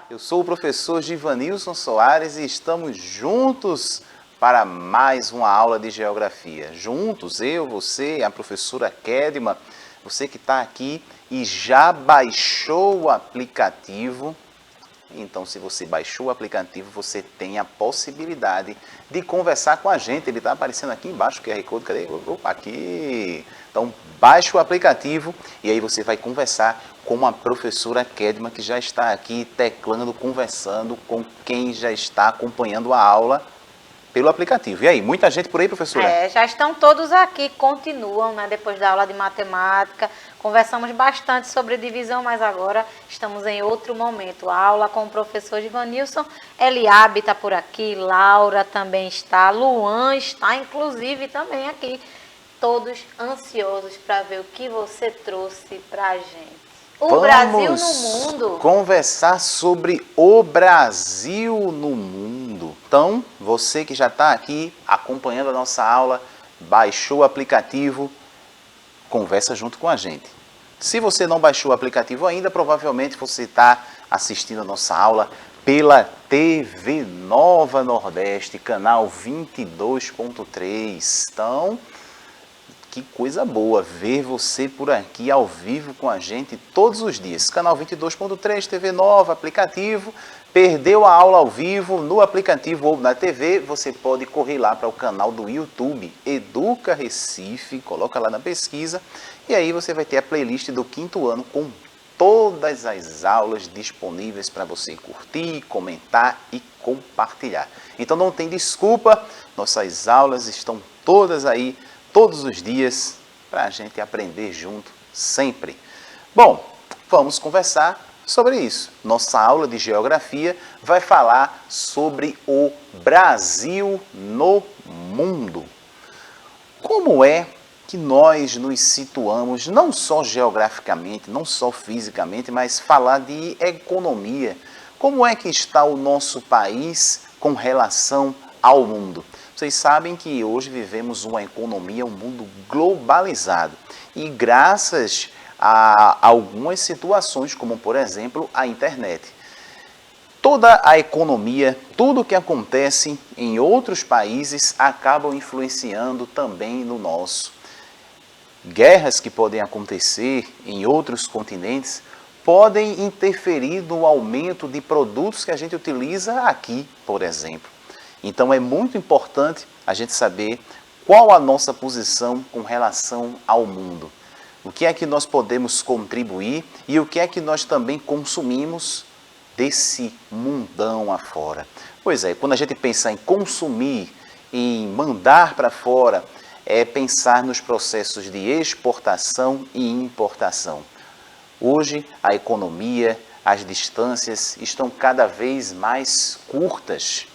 eu sou o professor Givanilson Soares e estamos juntos para mais uma aula de Geografia. Juntos, eu, você, a professora Kedma, você que está aqui e já baixou o aplicativo. Então, se você baixou o aplicativo, você tem a possibilidade de conversar com a gente. Ele está aparecendo aqui embaixo, o QR Code, cadê? Opa, aqui! Então, baixe o aplicativo e aí você vai conversar com a professora Kedma, que já está aqui teclando, conversando com quem já está acompanhando a aula pelo aplicativo. E aí, muita gente por aí, professora? Já estão todos aqui, continuam, né, depois da aula de matemática. Conversamos bastante sobre divisão, mas agora estamos em outro momento. A aula com o professor Givanilson. Eliabe está por aqui, Laura também está, Luan está, inclusive, também aqui. Todos ansiosos para ver o que você trouxe para a gente. O Brasil no mundo. Conversar sobre o Brasil no mundo. Então, você que já está aqui acompanhando a nossa aula, baixou o aplicativo, conversa junto com a gente. Se você não baixou o aplicativo ainda, provavelmente você está assistindo a nossa aula pela TV Nova Nordeste, canal 22.3. Então, que coisa boa ver você por aqui ao vivo com a gente todos os dias. Canal 22.3, TV Nova, aplicativo. Perdeu a aula ao vivo no aplicativo ou na TV, você pode correr lá para o canal do YouTube, Educa Recife, coloca lá na pesquisa, e aí você vai ter a playlist do 5º ano com todas as aulas disponíveis para você curtir, comentar e compartilhar. Então não tem desculpa, nossas aulas estão todas aí, todos os dias, para a gente aprender junto, sempre. Bom, vamos conversar sobre isso. Nossa aula de Geografia vai falar sobre o Brasil no mundo. Como é que nós nos situamos, não só geograficamente, não só fisicamente, mas falar de economia. Como é que está o nosso país com relação ao mundo? Vocês sabem que hoje vivemos uma economia, um mundo globalizado. E graças a algumas situações, como por exemplo a internet. Toda a economia, tudo que acontece em outros países acabam influenciando também no nosso. Guerras que podem acontecer em outros continentes podem interferir no aumento de produtos que a gente utiliza aqui, por exemplo. Então é muito importante a gente saber qual a nossa posição com relação ao mundo. O que é que nós podemos contribuir e o que é que nós também consumimos desse mundão afora. Pois é, quando a gente pensa em consumir, em mandar para fora, é pensar nos processos de exportação e importação. Hoje a economia, as distâncias estão cada vez mais curtas.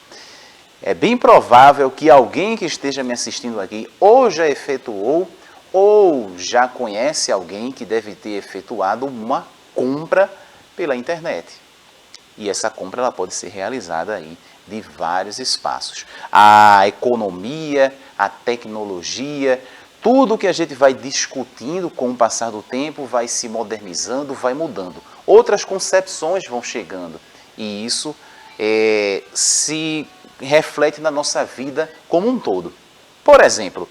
É bem provável que alguém que esteja me assistindo aqui ou já efetuou ou já conhece alguém que deve ter efetuado uma compra pela internet. E essa compra ela pode ser realizada aí de vários espaços. A economia, a tecnologia, tudo que a gente vai discutindo com o passar do tempo vai se modernizando, vai mudando. Outras concepções vão chegando e isso se reflete na nossa vida como um todo. Por exemplo,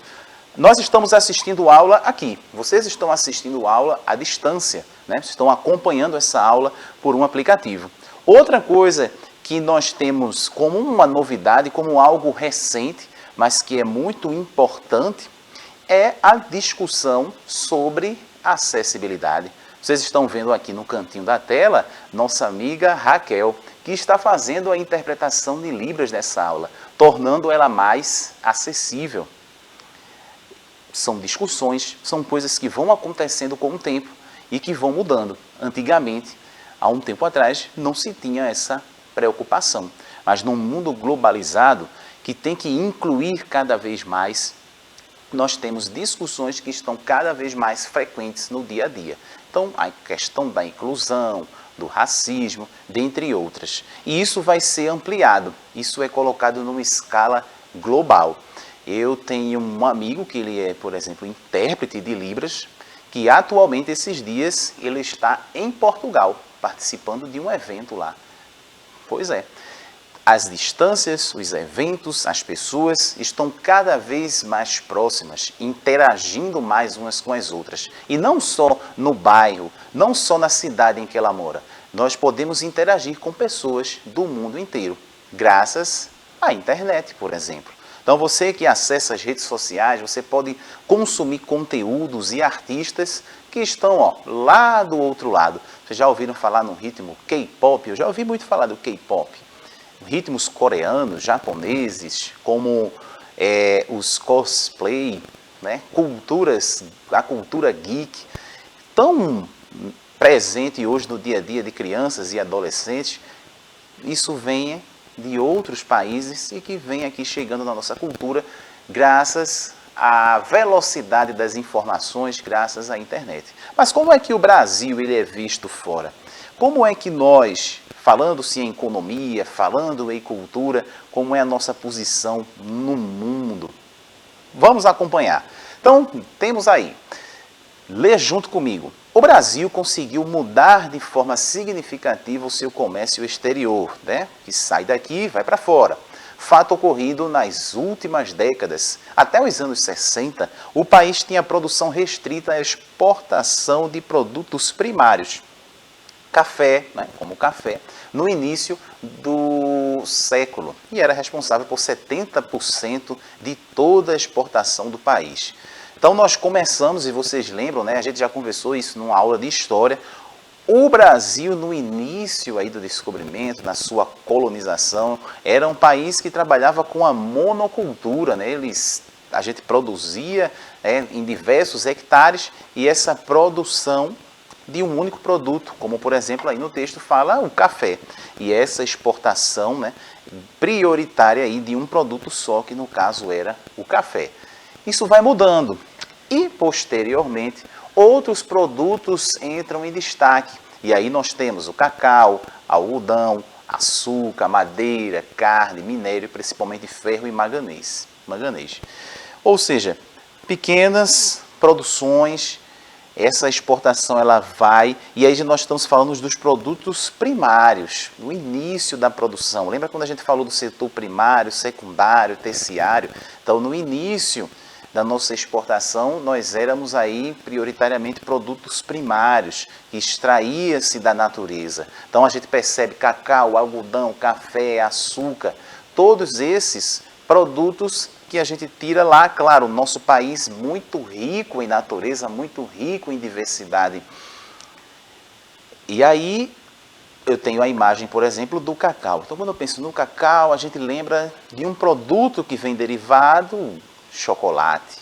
nós estamos assistindo aula aqui, vocês estão assistindo aula à distância, né? Estão acompanhando essa aula por um aplicativo. Outra coisa que nós temos como uma novidade, como algo recente, mas que é muito importante, é a discussão sobre acessibilidade. Vocês estão vendo aqui no cantinho da tela nossa amiga Raquel, que está fazendo a interpretação de Libras nessa aula, tornando ela mais acessível. São discussões, são coisas que vão acontecendo com o tempo e que vão mudando. Antigamente, há um tempo atrás, não se tinha essa preocupação. Mas num mundo globalizado, que tem que incluir cada vez mais, nós temos discussões que estão cada vez mais frequentes no dia a dia. Então, a questão da inclusão, do racismo, dentre outras. E isso vai ser ampliado, isso é colocado numa escala global. Eu tenho um amigo que ele é, por exemplo, intérprete de Libras, que atualmente, esses dias, ele está em Portugal, participando de um evento lá. Pois é. As distâncias, os eventos, as pessoas estão cada vez mais próximas, interagindo mais umas com as outras. E não só no bairro, não só na cidade em que ela mora. Nós podemos interagir com pessoas do mundo inteiro, graças à internet, por exemplo. Então você que acessa as redes sociais, você pode consumir conteúdos e artistas que estão lá do outro lado. Vocês já ouviram falar no ritmo K-pop? Eu já ouvi muito falar do K-pop. Ritmos coreanos, japoneses, como os cosplay, né? A cultura geek, tão presente hoje no dia a dia de crianças e adolescentes. Isso vem de outros países e que vem aqui chegando na nossa cultura graças à velocidade das informações, graças à internet. Mas como é que o Brasil ele é visto fora? Como é que nós, falando-se em economia, falando em cultura, como é a nossa posição no mundo? Vamos acompanhar. Então, temos aí, lê junto comigo. O Brasil conseguiu mudar de forma significativa o seu comércio exterior, né? Que sai daqui e vai para fora. Fato ocorrido nas últimas décadas. Até os anos 60, o país tinha produção restrita à exportação de produtos primários. Café, né, como café, no início do século, e era responsável por 70% de toda a exportação do país. Então nós começamos, e vocês lembram, né, a gente já conversou isso numa aula de história, o Brasil no início aí do descobrimento, na sua colonização, era um país que trabalhava com a monocultura, né, a gente produzia em diversos hectares e essa produção de um único produto, como por exemplo aí no texto fala o café. E essa exportação, né, prioritária aí de um produto só, que no caso era o café. Isso vai mudando e posteriormente outros produtos entram em destaque. E aí nós temos o cacau, algodão, açúcar, madeira, carne, minério, principalmente ferro e manganês. Ou seja, pequenas produções. Essa exportação ela vai, e aí nós estamos falando dos produtos primários, no início da produção. Lembra quando a gente falou do setor primário, secundário, terciário? Então, no início da nossa exportação, nós éramos aí prioritariamente produtos primários, que extraía-se da natureza. Então, a gente percebe cacau, algodão, café, açúcar, todos esses produtos que a gente tira lá, claro, o nosso país muito rico em natureza, muito rico em diversidade. E aí eu tenho a imagem, por exemplo, do cacau. Então, quando eu penso no cacau, a gente lembra de um produto que vem derivado, chocolate,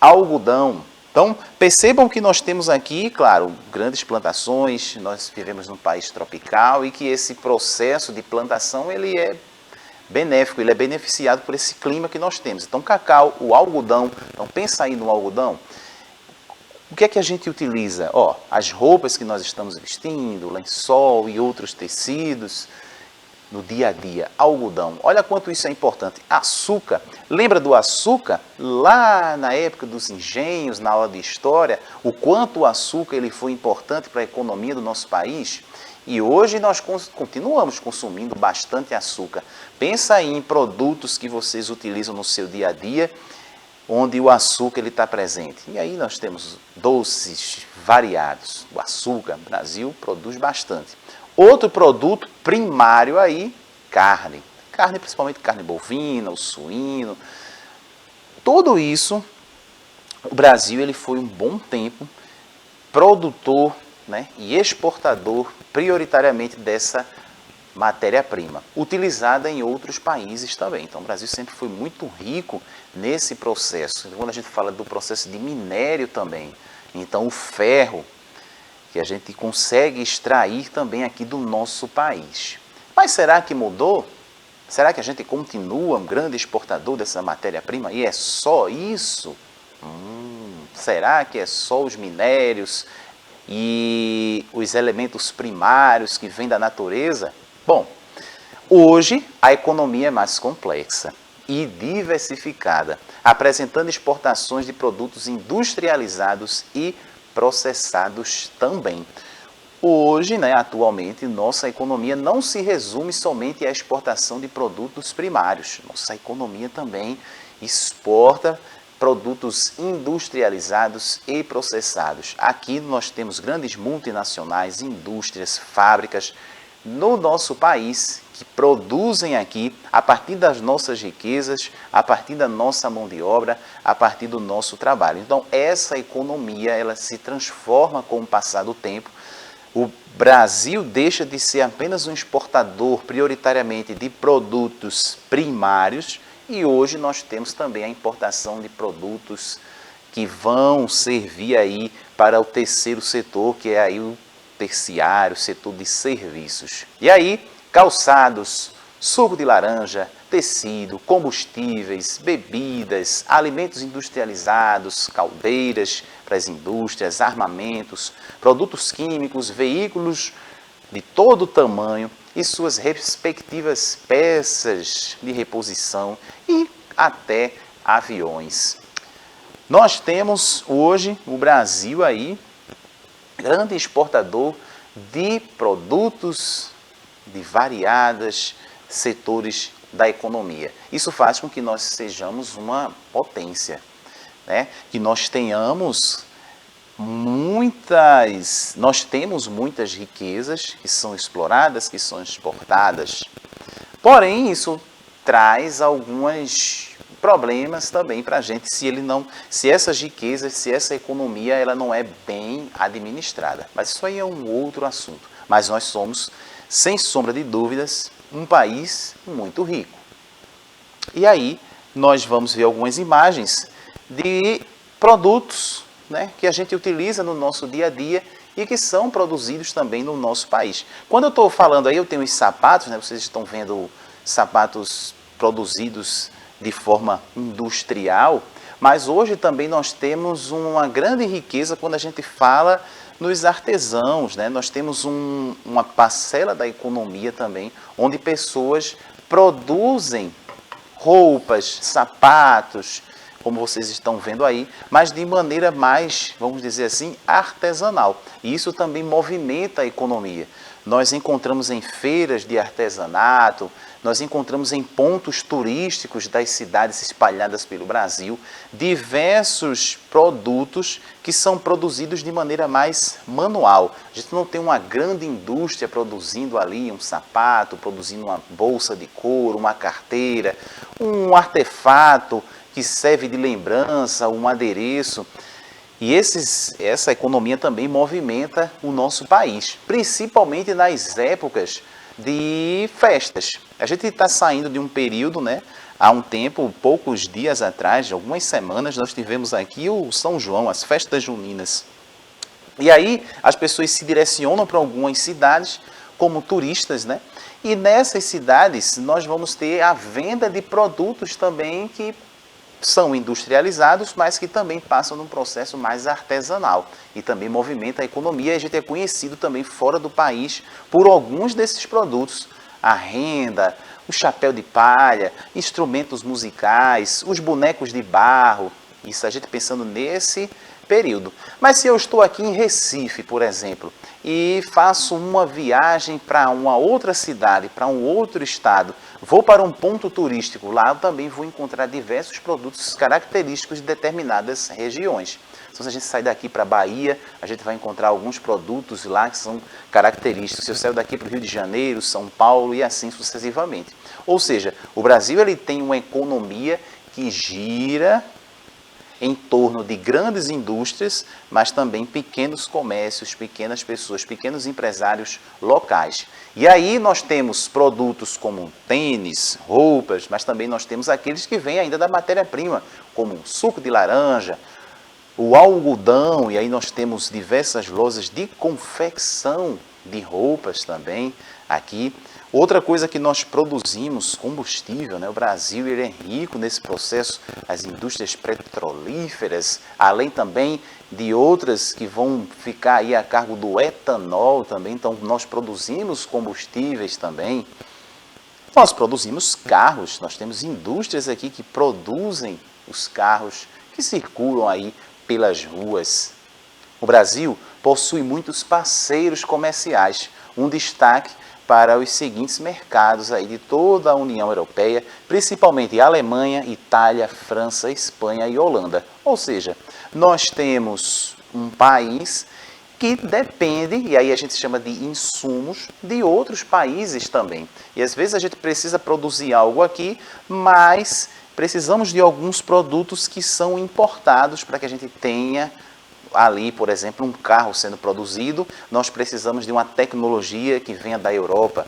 algodão. Então, percebam que nós temos aqui, claro, grandes plantações, nós vivemos num país tropical e que esse processo de plantação, ele é benéfico, ele é beneficiado por esse clima que nós temos. Então, cacau, o algodão, então pensa aí no algodão. O que é que a gente utiliza? As roupas que nós estamos vestindo, lençol e outros tecidos, no dia a dia, algodão. Olha quanto isso é importante. Açúcar, lembra do açúcar? Lá na época dos engenhos, na aula de história, o quanto o açúcar ele foi importante para a economia do nosso país? E hoje nós continuamos consumindo bastante açúcar. Pensa aí em produtos que vocês utilizam no seu dia a dia, onde o açúcar está presente. E aí nós temos doces variados. O açúcar, o Brasil produz bastante. Outro produto primário aí, carne. Carne, principalmente carne bovina, o suíno. Tudo isso, o Brasil ele foi um bom tempo produtor, né, e exportador prioritariamente dessa matéria-prima, utilizada em outros países também. Então o Brasil sempre foi muito rico nesse processo. Quando a gente fala do processo de minério também, então o ferro, que a gente consegue extrair também aqui do nosso país. Mas será que mudou? Será que a gente continua um grande exportador dessa matéria-prima? E é só isso? Será que é só os minérios e os elementos primários que vêm da natureza? Bom, hoje a economia é mais complexa e diversificada, apresentando exportações de produtos industrializados e processados também. Hoje, né, atualmente, nossa economia não se resume somente à exportação de produtos primários. Nossa economia também exporta produtos industrializados e processados. Aqui nós temos grandes multinacionais, indústrias, fábricas no nosso país que produzem aqui a partir das nossas riquezas, a partir da nossa mão de obra, a partir do nosso trabalho. Então, essa economia ela se transforma com o passar do tempo. O Brasil deixa de ser apenas um exportador prioritariamente de produtos primários e hoje nós temos também a importação de produtos que vão servir aí para o terceiro setor, que é aí o terciário, setor de serviços. E aí, calçados, suco de laranja, tecido, combustíveis, bebidas, alimentos industrializados, caldeiras para as indústrias, armamentos, produtos químicos, veículos de todo tamanho e suas respectivas peças de reposição e até aviões. Nós temos hoje o Brasil aí, grande exportador de produtos de variados setores da economia. Isso faz com que nós sejamos uma potência, né? Que nós tenhamos nós temos muitas riquezas que são exploradas, que são exportadas. Porém, isso traz alguns problemas também para a gente se essas riquezas, se essa economia ela não é bem administrada. Mas isso aí é um outro assunto. Mas nós somos, sem sombra de dúvidas, um país muito rico. E aí nós vamos ver algumas imagens de produtos, né, que a gente utiliza no nosso dia a dia e que são produzidos também no nosso país. Quando eu estou falando aí, eu tenho os sapatos, né, vocês estão vendo sapatos produzidos de forma industrial, mas hoje também nós temos uma grande riqueza quando a gente fala nos artesãos, né? Nós temos uma parcela da economia também, onde pessoas produzem roupas, sapatos, como vocês estão vendo aí, mas de maneira mais, vamos dizer assim, artesanal. E isso também movimenta a economia. Nós encontramos em feiras de artesanato, nós encontramos em pontos turísticos das cidades espalhadas pelo Brasil, diversos produtos que são produzidos de maneira mais manual. A gente não tem uma grande indústria produzindo ali um sapato, produzindo uma bolsa de couro, uma carteira, um artefato que serve de lembrança, um adereço. E essa economia também movimenta o nosso país, principalmente nas épocas de festas. A gente está saindo de um período, né? Há um tempo, poucos dias atrás, algumas semanas, nós tivemos aqui o São João, as festas juninas. E aí as pessoas se direcionam para algumas cidades como turistas, né? E nessas cidades nós vamos ter a venda de produtos também que são industrializados, mas que também passam num processo mais artesanal e também movimenta a economia. E a gente é conhecido também fora do país por alguns desses produtos, a renda, o chapéu de palha, instrumentos musicais, os bonecos de barro, isso a gente pensando nesse período. Mas se eu estou aqui em Recife, por exemplo, e faço uma viagem para uma outra cidade, para um outro estado, vou para um ponto turístico, lá eu também vou encontrar diversos produtos característicos de determinadas regiões. Então, se a gente sair daqui para a Bahia, a gente vai encontrar alguns produtos lá que são característicos. Se eu sair daqui para o Rio de Janeiro, São Paulo e assim sucessivamente. Ou seja, o Brasil ele tem uma economia que gira em torno de grandes indústrias, mas também pequenos comércios, pequenas pessoas, pequenos empresários locais. E aí nós temos produtos como tênis, roupas, mas também nós temos aqueles que vêm ainda da matéria-prima, como o suco de laranja, o algodão, e aí nós temos diversas lojas de confecção de roupas também aqui. Outra coisa que nós produzimos, combustível, né? O Brasil ele é rico nesse processo, as indústrias petrolíferas, além também de outras que vão ficar aí a cargo do etanol também, então nós produzimos combustíveis também. Nós produzimos carros, nós temos indústrias aqui que produzem os carros que circulam aí pelas ruas. O Brasil possui muitos parceiros comerciais, um destaque para os seguintes mercados aí de toda a União Europeia, principalmente Alemanha, Itália, França, Espanha e Holanda. Ou seja, nós temos um país que depende, e aí a gente chama de insumos, de outros países também. E às vezes a gente precisa produzir algo aqui, mas precisamos de alguns produtos que são importados para que a gente tenha ali, por exemplo, um carro sendo produzido, nós precisamos de uma tecnologia que venha da Europa.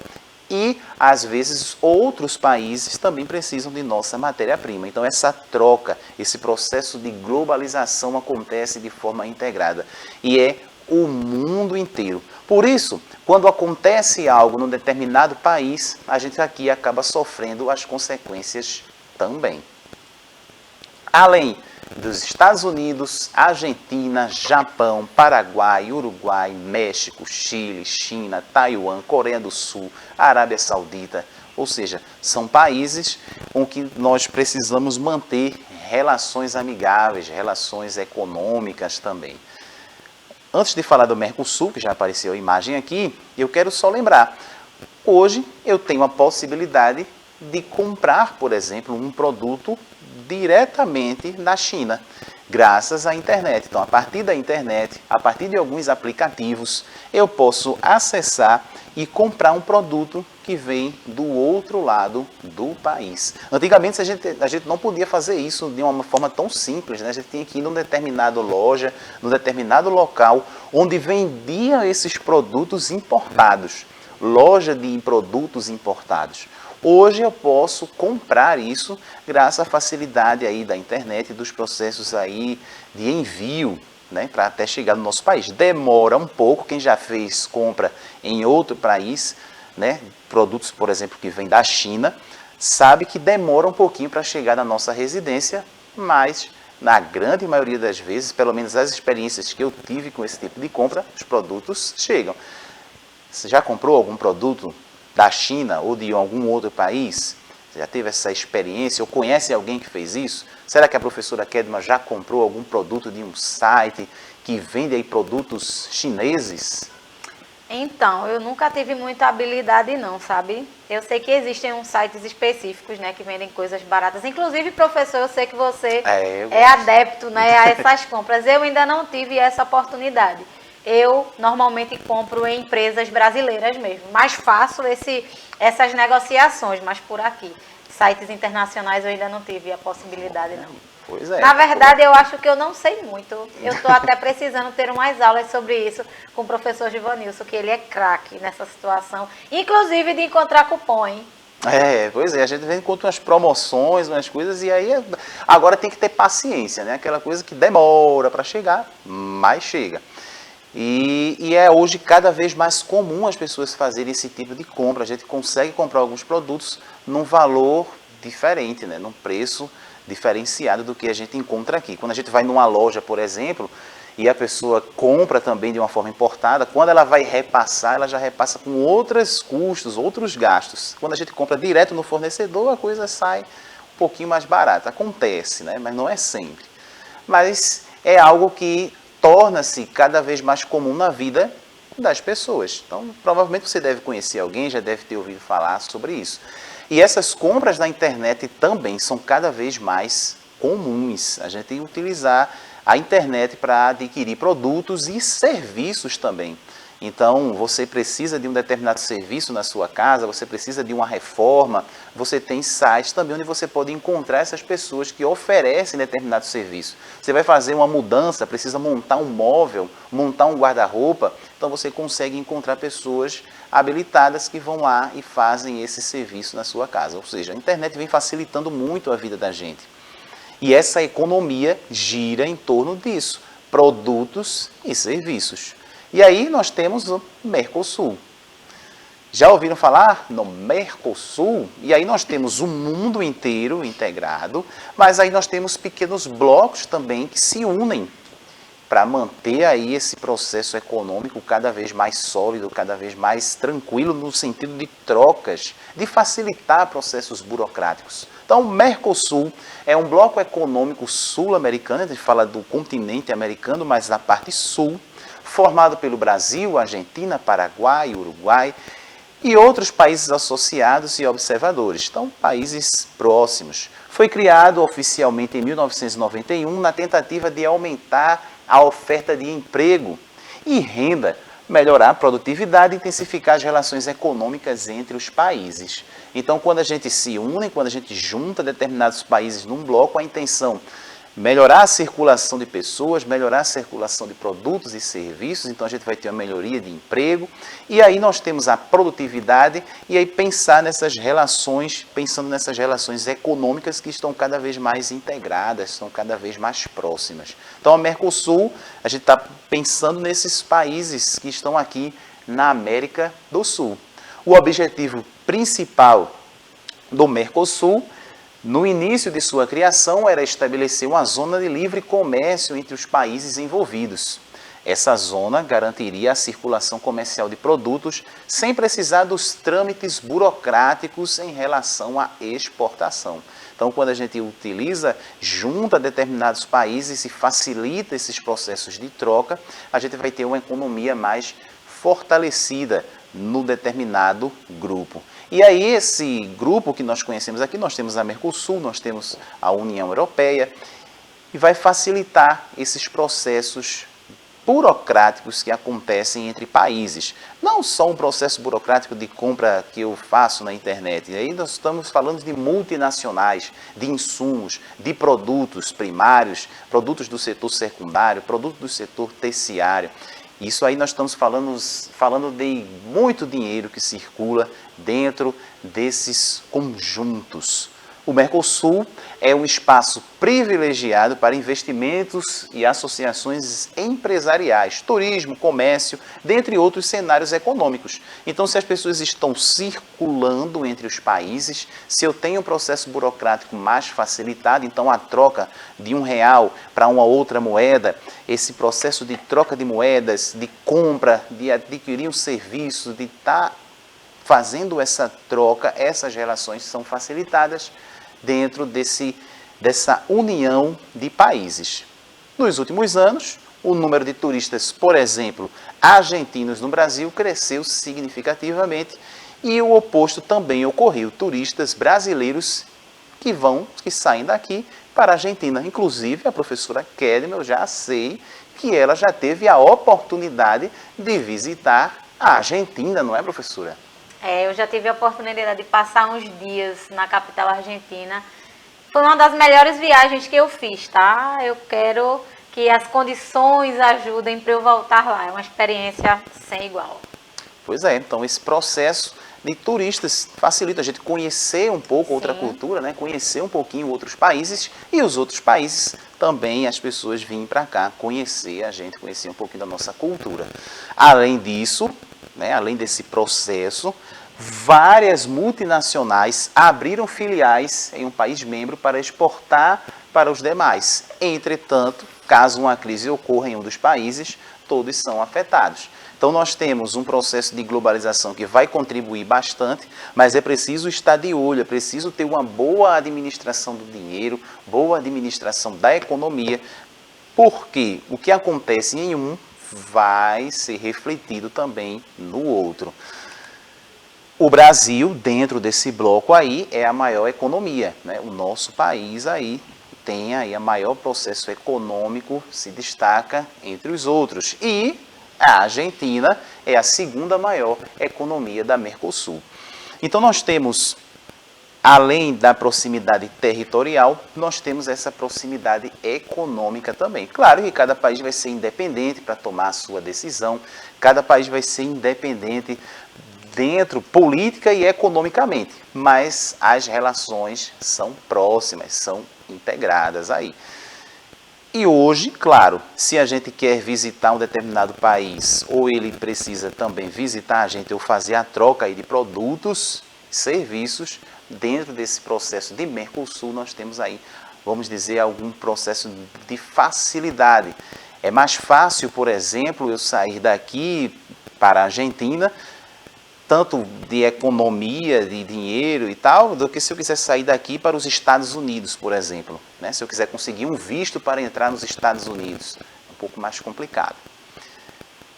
E, às vezes, outros países também precisam de nossa matéria-prima. Então, essa troca, esse processo de globalização acontece de forma integrada. E é o mundo inteiro. Por isso, quando acontece algo num determinado país, a gente aqui acaba sofrendo as consequências também. Além dos Estados Unidos, Argentina, Japão, Paraguai, Uruguai, México, Chile, China, Taiwan, Coreia do Sul, Arábia Saudita, ou seja, são países com que nós precisamos manter relações amigáveis, relações econômicas também. Antes de falar do Mercosul, que já apareceu a imagem aqui, eu quero só lembrar, hoje eu tenho a possibilidade de comprar, por exemplo, um produto diretamente na China, graças à internet. Então, a partir da internet, a partir de alguns aplicativos, eu posso acessar e comprar um produto que vem do outro lado do país. Antigamente, a gente não podia fazer isso de uma forma tão simples, né? A gente tinha que ir numa determinada loja, num determinado local, onde vendiam esses produtos importados. Loja de produtos importados. Hoje eu posso comprar isso graças à facilidade aí da internet e dos processos aí de envio, né, para até chegar no nosso país. Demora um pouco, quem já fez compra em outro país, né, produtos, por exemplo, que vêm da China, sabe que demora um pouquinho para chegar na nossa residência, mas na grande maioria das vezes, pelo menos as experiências que eu tive com esse tipo de compra, os produtos chegam. Você já comprou algum produto da China ou de algum outro país? Você já teve essa experiência ou conhece alguém que fez isso? Será que a professora Kedma já comprou algum produto de um site que vende aí produtos chineses? Então, eu nunca tive muita habilidade não, sabe? Eu sei que existem uns sites específicos, né, que vendem coisas baratas. Inclusive, professor, eu sei que você é adepto, né, a essas compras. Eu ainda não tive essa oportunidade. Eu normalmente compro em empresas brasileiras mesmo. Mais faço essas negociações, mas por aqui. Sites internacionais eu ainda não tive a possibilidade, não. Pois é. Na verdade, eu acho que eu não sei muito. Eu estou até precisando ter umas aulas sobre isso com o professor Givanilson, que ele é craque nessa situação. Inclusive de encontrar cupom, hein? Pois é, a gente vem encontra umas promoções, umas coisas, e aí agora tem que ter paciência, né? Aquela coisa que demora para chegar, mas chega. E é hoje cada vez mais comum as pessoas fazerem esse tipo de compra. A gente consegue comprar alguns produtos num valor diferente, né? Num preço diferenciado do que a gente encontra aqui. Quando a gente vai numa loja, por exemplo, e a pessoa compra também de uma forma importada, quando ela vai repassar, ela já repassa com outros custos, outros gastos. Quando a gente compra direto no fornecedor, a coisa sai um pouquinho mais barata. Acontece, né? Mas não é sempre. Mas é algo que torna-se cada vez mais comum na vida das pessoas. Então, provavelmente você deve conhecer alguém, já deve ter ouvido falar sobre isso. E essas compras na internet também são cada vez mais comuns. A gente tem que utilizar a internet para adquirir produtos e serviços também. Então, você precisa de um determinado serviço na sua casa, você precisa de uma reforma, você tem sites também onde você pode encontrar essas pessoas que oferecem determinado serviço. Você vai fazer uma mudança, precisa montar um móvel, montar um guarda-roupa, então você consegue encontrar pessoas habilitadas que vão lá e fazem esse serviço na sua casa. Ou seja, a internet vem facilitando muito a vida da gente. E essa economia gira em torno disso, produtos e serviços. E aí nós temos o Mercosul. Já ouviram falar no Mercosul? E aí nós temos o mundo inteiro integrado, mas aí nós temos pequenos blocos também que se unem para manter aí esse processo econômico cada vez mais sólido, cada vez mais tranquilo no sentido de trocas, de facilitar processos burocráticos. Então, o Mercosul é um bloco econômico sul-americano, a gente fala do continente americano, mas da parte sul, formado pelo Brasil, Argentina, Paraguai, Uruguai e outros países associados e observadores. Então, países próximos. Foi criado oficialmente em 1991 na tentativa de aumentar a oferta de emprego e renda, melhorar a produtividade e intensificar as relações econômicas entre os países. Então, quando a gente se une, quando a gente junta determinados países num bloco, a intenção melhorar a circulação de pessoas, melhorar a circulação de produtos e serviços, então a gente vai ter uma melhoria de emprego, e aí nós temos a produtividade, e aí pensando nessas relações econômicas que estão cada vez mais integradas, estão cada vez mais próximas. Então, a Mercosul, a gente está pensando nesses países que estão aqui na América do Sul. O objetivo principal do Mercosul, no início de sua criação, era estabelecer uma zona de livre comércio entre os países envolvidos. Essa zona garantiria a circulação comercial de produtos sem precisar dos trâmites burocráticos em relação à exportação. Então, quando a gente junta determinados países e facilita esses processos de troca, a gente vai ter uma economia mais fortalecida no determinado grupo. E aí esse grupo que nós conhecemos aqui, nós temos a Mercosul, nós temos a União Europeia, e vai facilitar esses processos burocráticos que acontecem entre países. Não só um processo burocrático de compra que eu faço na internet, e aí nós estamos falando de multinacionais, de insumos, de produtos primários, produtos do setor secundário, produtos do setor terciário. Isso aí nós estamos falando de muito dinheiro que circula dentro desses conjuntos. O Mercosul é um espaço privilegiado para investimentos e associações empresariais, turismo, comércio, dentre outros cenários econômicos. Então, se as pessoas estão circulando entre os países, se eu tenho um processo burocrático mais facilitado, então a troca de R$1 para uma outra moeda, esse processo de troca de moedas, de compra, de adquirir um serviço, de estar fazendo essa troca, essas relações são facilitadas dentro dessa união de países. Nos últimos anos, o número de turistas, por exemplo, argentinos no Brasil cresceu significativamente e o oposto também ocorreu. Turistas brasileiros que saem daqui para a Argentina. Inclusive, a professora Kedma, eu já sei que ela já teve a oportunidade de visitar a Argentina, não é, professora? Eu já tive a oportunidade de passar uns dias na capital argentina. Foi uma das melhores viagens que eu fiz, tá? Eu quero que as condições ajudem para eu voltar lá. É uma experiência sem igual. Pois é, então esse processo de turistas facilita a gente conhecer um pouco outra cultura, né? Conhecer um pouquinho outros países e os outros países também as pessoas vêm para cá conhecer a gente, conhecer um pouquinho da nossa cultura. Além disso, né, além desse processo, várias multinacionais abriram filiais em um país membro para exportar para os demais. Entretanto, caso uma crise ocorra em um dos países, todos são afetados. Então, nós temos um processo de globalização que vai contribuir bastante, mas é preciso estar de olho, é preciso ter uma boa administração do dinheiro, boa administração da economia, porque o que acontece em um vai ser refletido também no outro. O Brasil, dentro desse bloco aí, é a maior economia, né? O nosso país aí tem aí a maior processo econômico, se destaca entre os outros. E a Argentina é a segunda maior economia da Mercosul. Então nós temos, além da proximidade territorial, nós temos essa proximidade econômica também. Claro que cada país vai ser independente para tomar a sua decisão, cada país vai ser independente dentro, política e economicamente, mas as relações são próximas, são integradas aí. E hoje, claro, se a gente quer visitar um determinado país, ou ele precisa também visitar a gente ou fazer a troca aí de produtos, serviços, dentro desse processo de Mercosul, nós temos aí, vamos dizer, algum processo de facilidade. É mais fácil, por exemplo, eu sair daqui para a Argentina tanto de economia, de dinheiro e tal, do que se eu quiser sair daqui para os Estados Unidos, por exemplo. Né? Se eu quiser conseguir um visto para entrar nos Estados Unidos, é um pouco mais complicado.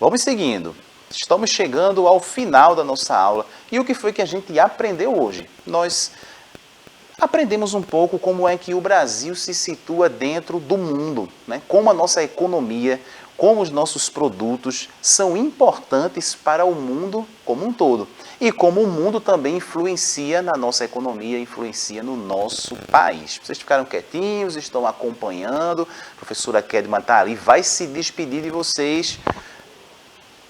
Vamos seguindo. Estamos chegando ao final da nossa aula. E o que foi que a gente aprendeu hoje? Nós aprendemos um pouco como é que o Brasil se situa dentro do mundo, né? Como a nossa economia, como os nossos produtos são importantes para o mundo como um todo. E como o mundo também influencia na nossa economia, influencia no nosso país. Vocês ficaram quietinhos, estão acompanhando. A professora Kedma está ali, vai se despedir de vocês.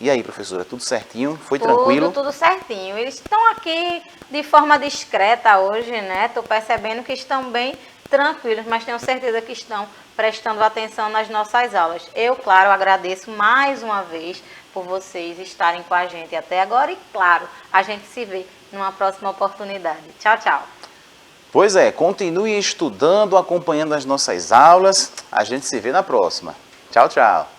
E aí, professora, tudo certinho? Foi tranquilo? Tudo certinho. Eles estão aqui de forma discreta hoje, né? Estou percebendo que estão bem tranquilos, mas tenho certeza que estão prestando atenção nas nossas aulas. Eu, claro, agradeço mais uma vez por vocês estarem com a gente até agora e, claro, a gente se vê numa próxima oportunidade. Tchau, tchau. Pois é, continue estudando, acompanhando as nossas aulas. A gente se vê na próxima. Tchau, tchau.